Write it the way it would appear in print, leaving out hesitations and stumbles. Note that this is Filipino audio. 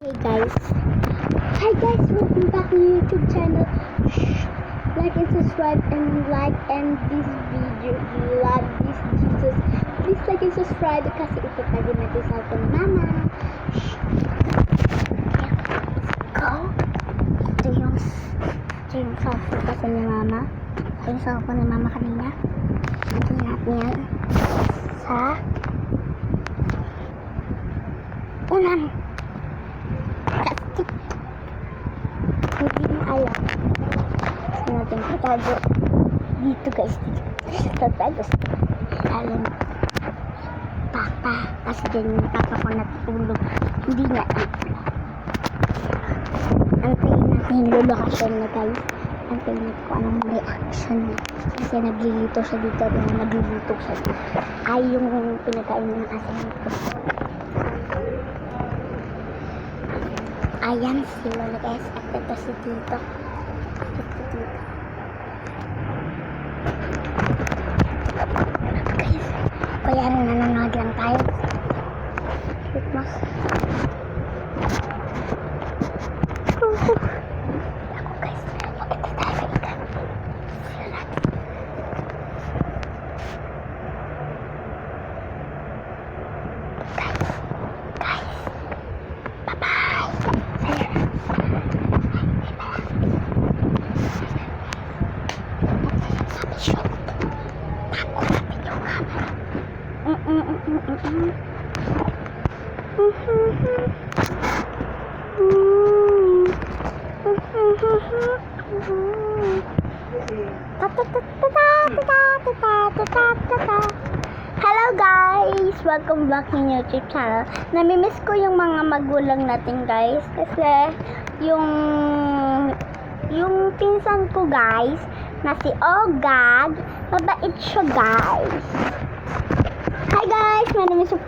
Hey guys, welcome back to YouTube channel. Like and subscribe and this video. You love this Jesus. Please like and subscribe kasi ito tayo natin sa akin mama. Let's go. Ito yung cellphone kasi ni mama. Ito yung cellphone ni mama kanina. Ito natin yan sa unan. Hindi mo alam. Gusto natin tatago. Dito guys. Tatago sa alam. Papa. Kasi dyan yung papa ko natulog. Hindi na. Antayin natin yung lulokasyon na guys. Antayin natin kung anong reaction niya. Kasi naglilito siya dito. Naglilito siya dito. Ay yung pinakain ng asahan ko. Ayan si Lola guys. At ito si Tito. Guys, kaya nanonood lang tayo. Wait mo. Ako guys. Makita tayo ka. Sila natin. Guys. Bye-bye. Hello guys! Welcome back to YouTube channel. Namimiss ko yung mga magulang natin guys kasi yung pinsan ko guys na si Ogag, mabait siya guys. Hi guys! My name is Sophia.